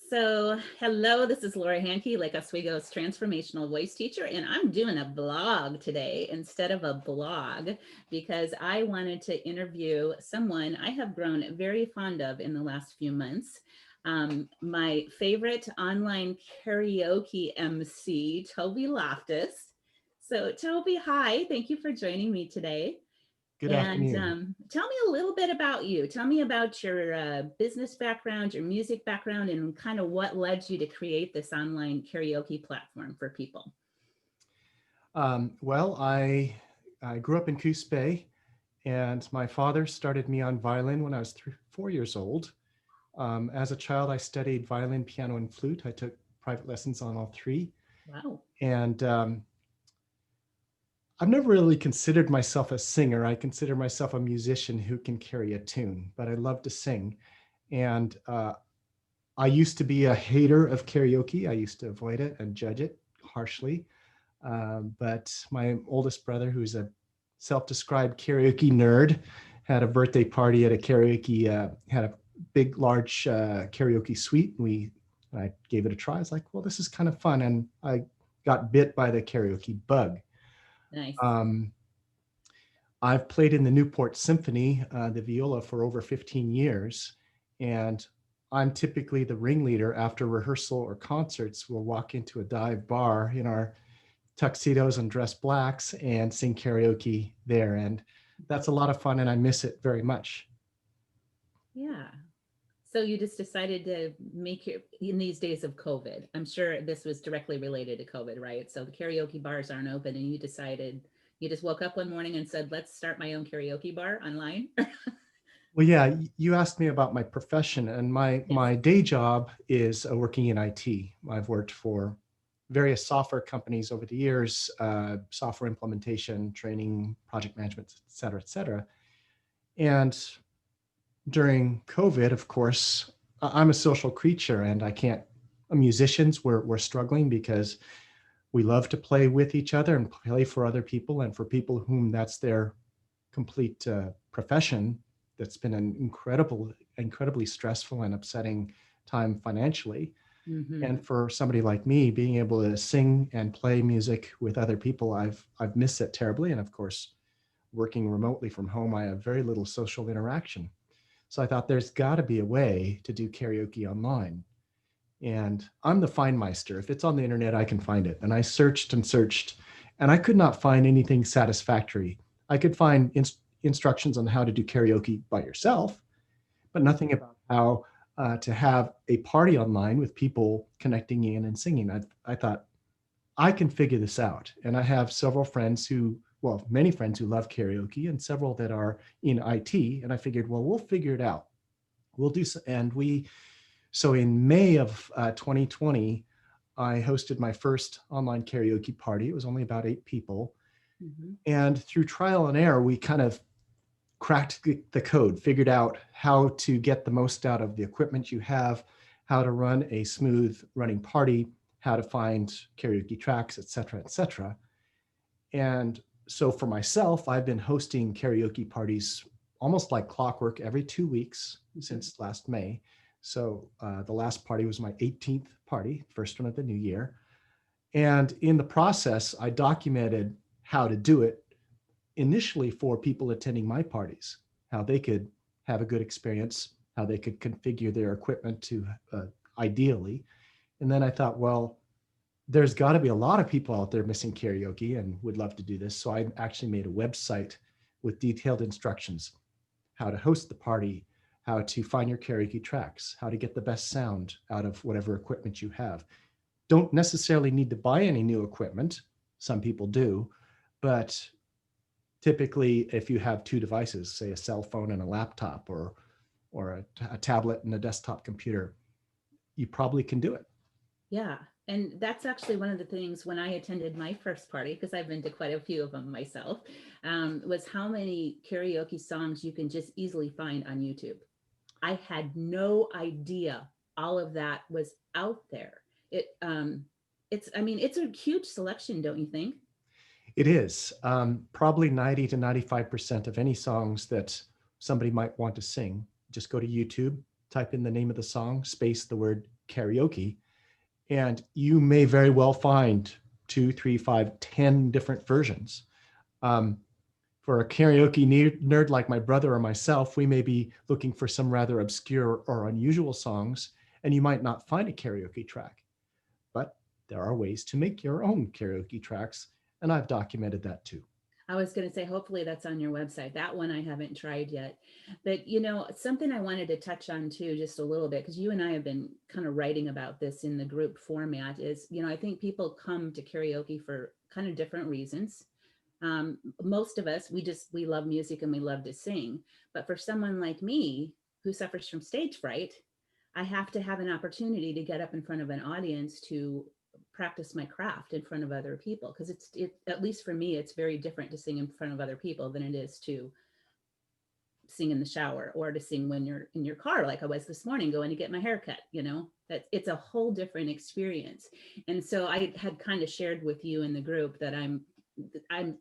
Hello, this is Laura Handke, Lake Oswego's transformational voice teacher, and I'm doing a vlog today instead of a blog because I wanted to interview someone I have grown very fond of in the last few months. My favorite online karaoke MC, Toby Loftus. So, Toby, hi, thank you for joining me today. Good And afternoon. tell me a little bit about you. Tell me about your business background, your music background, and kind of what led you to create this online karaoke platform for people. Well, I grew up in Coos Bay, and my father started me on violin when I was 4 years old. As a child, I studied violin, piano, and flute. I took private lessons on all three. Wow. And I've never really considered myself a singer. I consider myself a musician who can carry a tune, but I love to sing. And I used to be a hater of karaoke. I used to avoid it and judge it harshly. But my oldest brother, who's a self-described karaoke nerd, had a birthday party at a karaoke, had a big, large karaoke suite. I gave it a try. I was like, well, this is kind of fun. And I got bit by the karaoke bug. Nice. Um, I've played in the Newport Symphony, the viola, for over 15 years. And I'm typically the ringleader after rehearsal or concerts. We'll walk into a dive bar in our tuxedos and dress blacks and sing karaoke there. And that's a lot of fun and I miss it very much. Yeah. So you just decided to make your, in these days of COVID, I'm sure this was directly related to COVID, right? So the karaoke bars aren't open and you decided, you just woke up one morning and said, let's start my own karaoke bar online. Well, yeah, you asked me about my profession, and my Yes. my day job is working in IT. I've worked for various software companies over the years, software implementation, training, project management, et cetera, et cetera. And during COVID, of course, I'm a social creature, and I can't. Musicians, we're struggling because we love to play with each other and play for other people, and for people whom that's their complete profession. That's been an incredibly stressful and upsetting time financially. Mm-hmm. And for somebody like me, being able to sing and play music with other people, I've missed it terribly. And of course, working remotely from home, I have very little social interaction. So I thought there's got to be a way to do karaoke online. And I'm the Findmeister. If it's on the internet, I can find it. And I searched and searched, and I could not find anything satisfactory. I could find instructions on how to do karaoke by yourself, but nothing about how to have a party online with people connecting in and singing. I thought, I can figure this out. And I have several friends who, well, many friends who love karaoke and several that are in IT. And I figured, well, we'll figure it out. We'll do so. So in May of 2020, I hosted my first online karaoke party. It was only about 8 people. Mm-hmm. And through trial and error, we kind of cracked the code, figured out how to get the most out of the equipment you have, how to run a smooth running party, how to find karaoke tracks, et cetera, et cetera. And so for myself, I've been hosting karaoke parties almost like clockwork every 2 weeks since last May. So the last party was my 18th party, first one of the new year. And in the process, I documented how to do it initially for people attending my parties, how they could have a good experience, how they could configure their equipment to ideally. And then I thought, well, there's got to be a lot of people out there missing karaoke and would love to do this. So I actually made a website with detailed instructions, how to host the party, how to find your karaoke tracks, how to get the best sound out of whatever equipment you have. Don't necessarily need to buy any new equipment. Some people do, but typically if you have two devices, say a cell phone and a laptop, or a tablet and a desktop computer, you probably can do it. Yeah. And that's actually one of the things when I attended my first party, because I've been to quite a few of them myself, was how many karaoke songs you can just easily find on YouTube. I had no idea all of that was out there. I mean, it's a huge selection, don't you think? It is probably 90 to 95% of any songs that somebody might want to sing. Just go to YouTube, type in the name of the song, space the word karaoke, and you may very well find 2, 3, 5, 10 different versions. Um, for a karaoke nerd like my brother or myself, we may be looking for some rather obscure or unusual songs, and you might not find a karaoke track. But there are ways to make your own karaoke tracks, and I've documented that too. I was going to say, hopefully that's on your website. That one I haven't tried yet. But, you know, something I wanted to touch on too, just a little bit, because you and I have been kind of writing about this in the group format is, you know, I think people come to karaoke for kind of different reasons. Most of us, we love music and we love to sing. But for someone like me who suffers from stage fright, I have to have an opportunity to get up in front of an audience to practice my craft in front of other people, because at least for me, it's very different to sing in front of other people than it is to sing in the shower or to sing when you're in your car, like I was this morning going to get my hair cut. You know, that it's a whole different experience. And so I had kind of shared with you in the group that I'm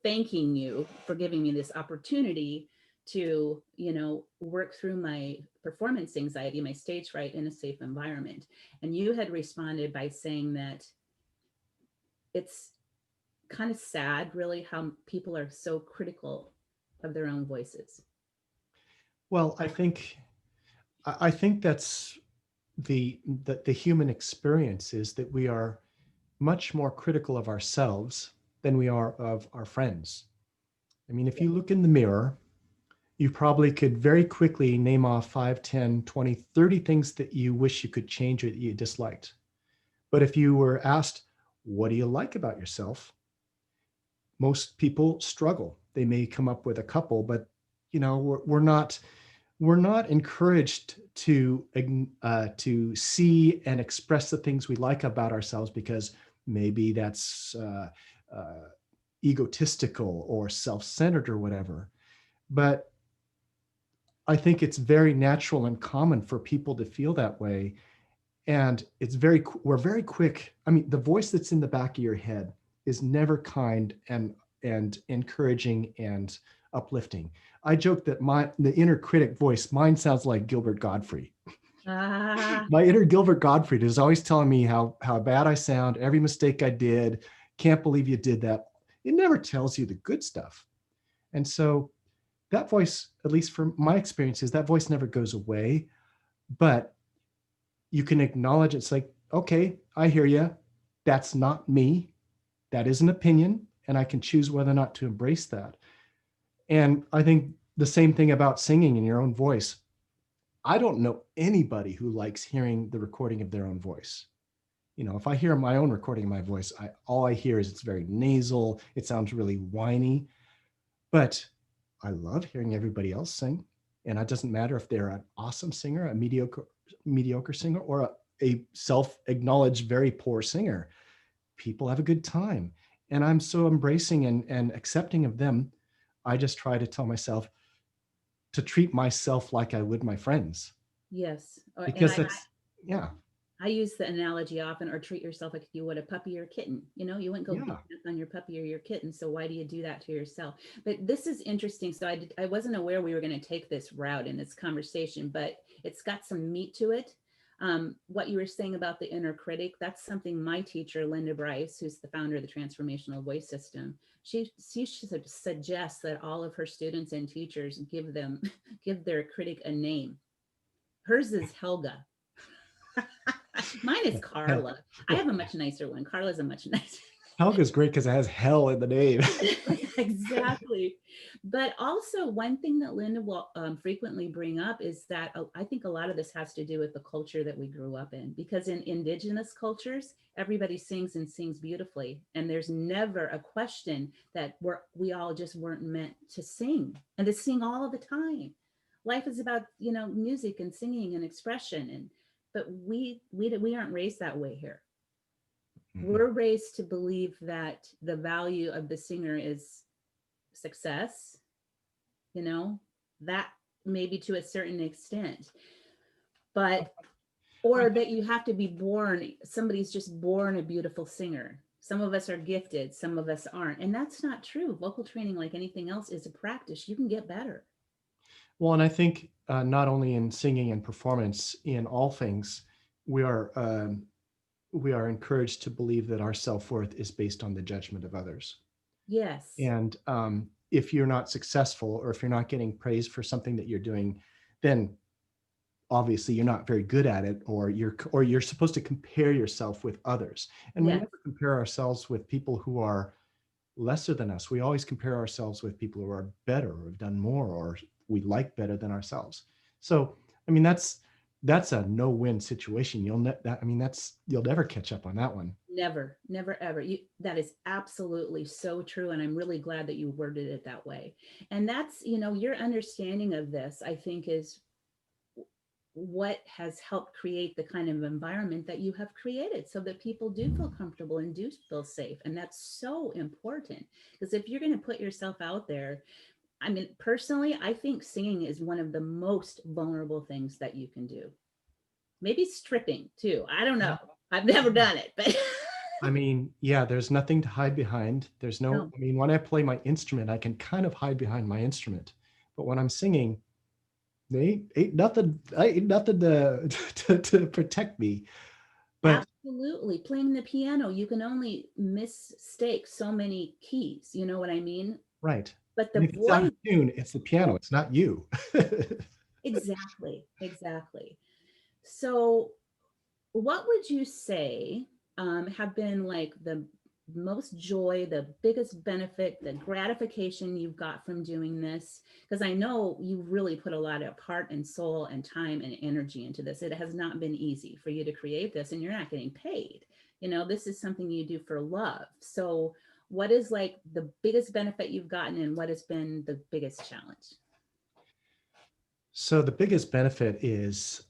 thanking you for giving me this opportunity to, you know, work through my performance anxiety, my stage fright in a safe environment. And you had responded by saying that it's kind of sad, really, how people are so critical of their own voices. Well, I think that's the human experience, is that we are much more critical of ourselves than we are of our friends. I mean, if you look in the mirror, you probably could very quickly name off 5, 10, 20, 30 things that you wish you could change or that you disliked. But if you were asked, what do you like about yourself? Most people struggle. They may come up with a couple, but you know, we're not encouraged to see and express the things we like about ourselves, because maybe that's egotistical or self-centered or whatever. But I think it's very natural and common for people to feel that way. And we're very quick. I mean, the voice that's in the back of your head is never kind and encouraging and uplifting. I joke that the inner critic voice, mine sounds like Gilbert Gottfried. Ah, My inner Gilbert Gottfried is always telling me how bad I sound, every mistake I did, can't believe you did that. It never tells you the good stuff. And so that voice, at least from my experiences, that voice never goes away, but you can acknowledge it's like, okay, I hear you. That's not me. That is an opinion, and I can choose whether or not to embrace that. And I think the same thing about singing in your own voice. I don't know anybody who likes hearing the recording of their own voice. You know, if I hear my own recording of my voice, all I hear is it's very nasal. It sounds really whiny, but I love hearing everybody else sing. And it doesn't matter if they're an awesome singer, a mediocre singer, or a self-acknowledged very poor singer. People have a good time. And I'm so embracing and accepting of them. I just try to tell myself to treat myself like I would my friends, yes. And because that's, yeah, I use the analogy often, or treat yourself like you would a puppy or a kitten. You know, you wouldn't go beat yeah. up on your puppy or your kitten. So why do you do that to yourself? But this is interesting. So I wasn't aware we were going to take this route in this conversation, but it's got some meat to it. What you were saying about the inner critic, that's something my teacher, Linda Bryce, who's the founder of the Transformational Voice System, she should suggest that all of her students and teachers give their critic a name. Hers is Helga. Mine is Carla. I have a much nicer one. Carla's a much nicer. Helga's great because it has hell in the name. Exactly. But also, one thing that Linda will frequently bring up is that I think a lot of this has to do with the culture that we grew up in, because in indigenous cultures, everybody sings and sings beautifully. And there's never a question that we all just weren't meant to sing and to sing all the time. Life is about, you know, music and singing and expression. But we aren't raised that way here. Mhm. We're raised to believe that the value of the singer is success, you know, that maybe to a certain extent, but I or think, that you have to be born, somebody's just born a beautiful singer. Some of us are gifted, some of us aren't. And that's not true. Vocal training, like anything else, is a practice. You can get better. well, and I think not only in singing and performance, in all things, we are we are encouraged to believe that our self-worth is based on the judgment of others. Yes. And if you're not successful, or if you're not getting praise for something that you're doing, then obviously you're not very good at it, or you're supposed to compare yourself with others. And we Yes. never compare ourselves with people who are lesser than us. We always compare ourselves with people who are better, or have done more, or we like better than ourselves. So, I mean, that's a no-win situation. You'll never catch up on that one. Never, never, ever. That is absolutely so true. And I'm really glad that you worded it that way. And that's, your understanding of this, I think, is what has helped create the kind of environment that you have created so that people do feel comfortable and do feel safe. And that's so important, because if you're going to put yourself out there, I mean, personally, I think singing is one of the most vulnerable things that you can do. Maybe stripping too. I don't know. I've never done it, but I mean, yeah, there's nothing to hide behind. no. I mean, when I play my instrument, I can kind of hide behind my instrument. But when I'm singing, ain't nothing to, to protect me. But Absolutely. Playing the piano, you can only mistake so many keys. You know what I mean? right. But the And if it's out voice, of tune, it's the piano, it's not you. exactly, exactly. So, what would you say have been like the most joy, the biggest benefit, the gratification you've got from doing this? Because I know you really put a lot of heart and soul and time and energy into this. It has not been easy for you to create this, and you're not getting paid. This is something you do for love. So, what is like the biggest benefit you've gotten, and what has been the biggest challenge? So the biggest benefit is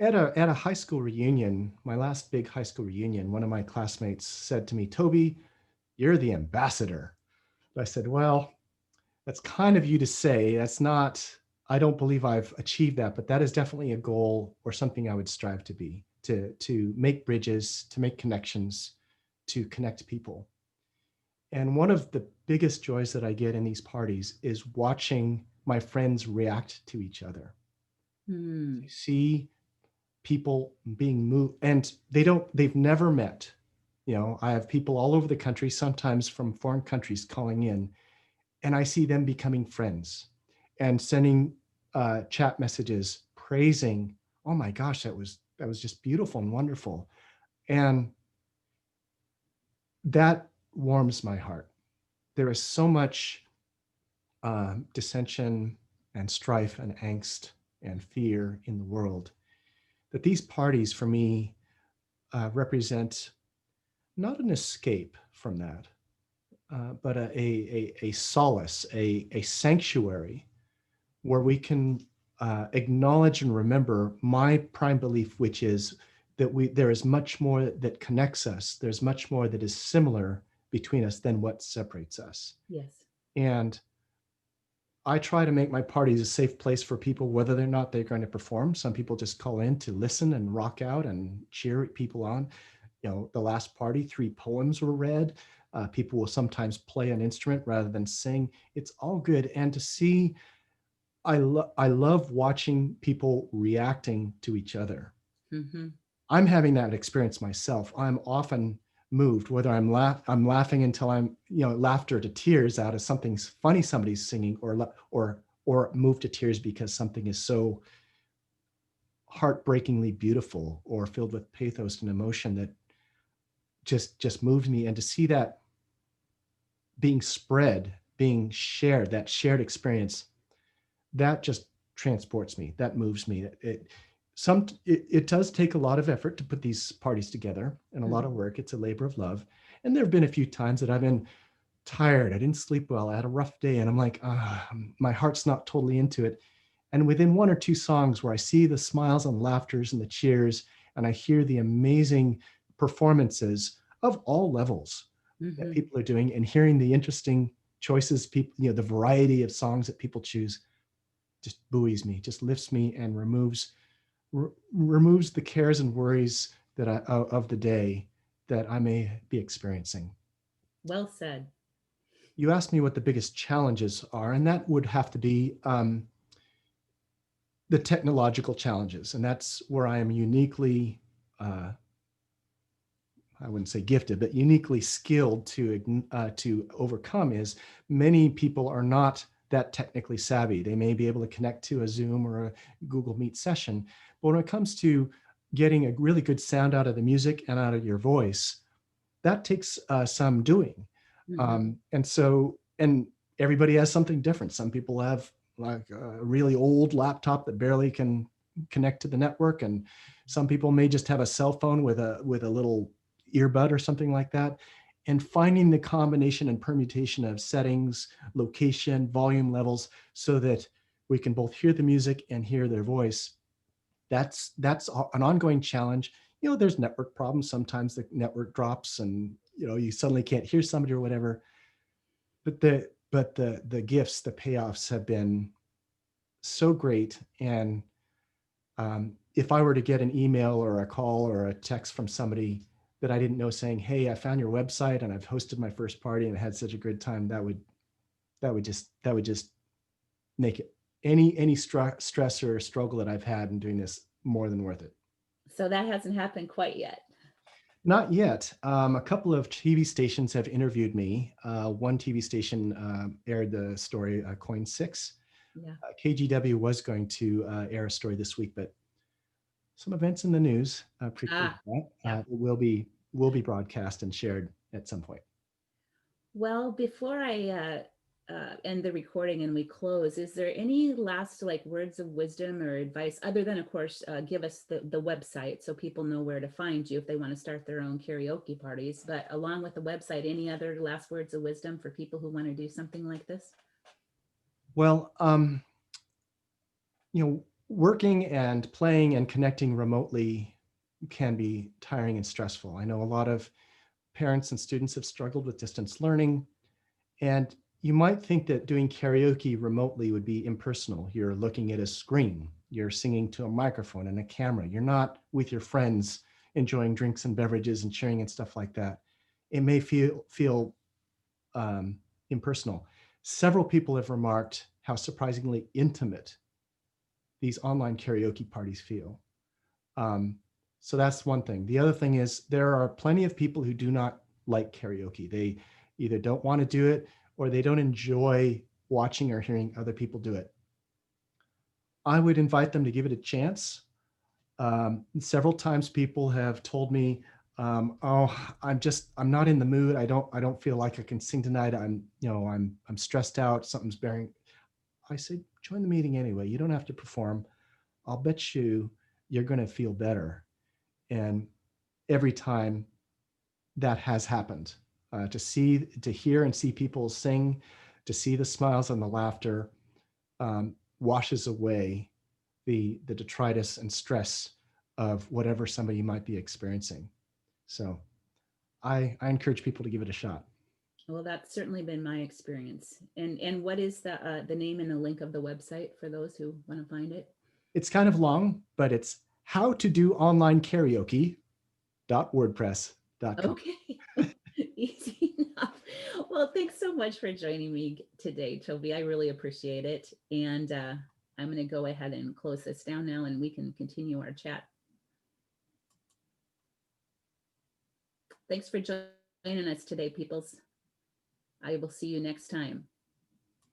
at a high school reunion, my last big high school reunion, one of my classmates said to me, "Toby, you're the ambassador." I said, "Well, that's kind of you to say. That's not, I don't believe I've achieved that, but that is definitely a goal or something I would strive to be, to make bridges, to make connections, to connect people." And one of the biggest joys that I get in these parties is watching my friends react to each other. Hmm. To see people being moved, and they've never met. I have people all over the country, sometimes from foreign countries, calling in, and I see them becoming friends and sending chat messages praising, "Oh my gosh, that was just beautiful and wonderful." And that warms my heart. There is so much dissension and strife and angst and fear in the world, that these parties for me represent not an escape from that, but a solace, a sanctuary where we can acknowledge and remember my prime belief, which is that there is much more that connects us. There's much more that is similar between us than what separates us. Yes. And I try to make my parties a safe place for people, whether or not they're going to perform. Some people just call in to listen and rock out and cheer people on. The last party, 3 poems were read. People will sometimes play an instrument rather than sing. It's all good. And to see, I love watching people reacting to each other. Mm-hmm. I'm having that experience myself. I'm often moved, whether I'm laughing until I'm, laughter to tears out of something funny somebody's singing, or moved to tears because something is so heartbreakingly beautiful or filled with pathos and emotion that just moved me. And to see that being spread, being shared, that shared experience, that just transports me. That moves me. It does take a lot of effort to put these parties together, and a lot of work. It's a labor of love. And there have been a few times that I've been tired. I didn't sleep well. I had a rough day, and I'm like, my heart's not totally into it. And within 1 or 2 songs where I see the smiles and laughters and the cheers, and I hear the amazing performances of all levels that Mm-hmm. people are doing, and hearing the interesting choices, people, the variety of songs that people choose, just buoys me, just lifts me, and removes the cares and worries of the day that I may be experiencing. Well said. You asked me what the biggest challenges are, and that would have to be the technological challenges. And that's where I am uniquely, I wouldn't say gifted, but uniquely skilled to overcome is many people are not that technically savvy. They may be able to connect to a Zoom or a Google Meet session, but when it comes to getting a really good sound out of the music and out of your voice, that takes some doing. Mhm. And everybody has something different. Some people have like a really old laptop that barely can connect to the network, and some people may just have a cell phone with a little earbud or something like that. And finding the combination and permutation of settings, location, volume levels, so that we can both hear the music and hear their voice, that's an ongoing challenge. There's network problems. Sometimes the network drops and you suddenly can't hear somebody or whatever. But the gifts, the payoffs have been so great. And if I were to get an email or a call or a text from somebody that I didn't know saying, "Hey, I found your website and I've hosted my first party and had such a good time," that would just make it any stress or struggle that I've had in doing this more than worth it. So that hasn't happened quite yet. Not yet. A couple of TV stations have interviewed me. One TV station aired the story Coin 6. Yeah. KGW was going to air a story this week, but some events in the news preclude Ah, that. yeah. It will be broadcast and shared at some point. Well, before I end the recording and we close, is there any last like words of wisdom or advice other than, of course, give us the website so people know where to find you if they want to start their own karaoke parties? But along with the website, any other last words of wisdom for people who want to do something like this? Well, working and playing and connecting remotely can be tiring and stressful. I know a lot of parents and students have struggled with distance learning. And you might think that doing karaoke remotely would be impersonal. You're looking at a screen, you're singing to a microphone and a camera. You're not with your friends enjoying drinks and beverages and cheering and stuff like that. It may feel impersonal. Several people have remarked how surprisingly intimate these online karaoke parties feel. Um, so that's one thing. The other thing is there are plenty of people who do not like karaoke. They either don't want to do it or they don't enjoy watching or hearing other people do it. I would invite them to give it a chance. Several times people have told me, "Oh, I'm not in the mood. I don't feel like I can sing tonight. I'm stressed out. Something's bearing." I say, join the meeting anyway. You don't have to perform. I'll bet you're going to feel better. And every time that has happened, to hear and see people sing, to see the smiles and the laughter, washes away the detritus and stress of whatever somebody might be experiencing. So I encourage people to give it a shot. Well, that's certainly been my experience. And what is the name and the link of the website for those who want to find it? It's kind of long, but it's howtodoonlinekaraoke.wordpress.com. Okay. Easy enough. Well, thanks so much for joining me today, Toby. I really appreciate it. And I'm going to go ahead and close this down now and we can continue our chat. Thanks for joining us today, peoples. I will see you next time.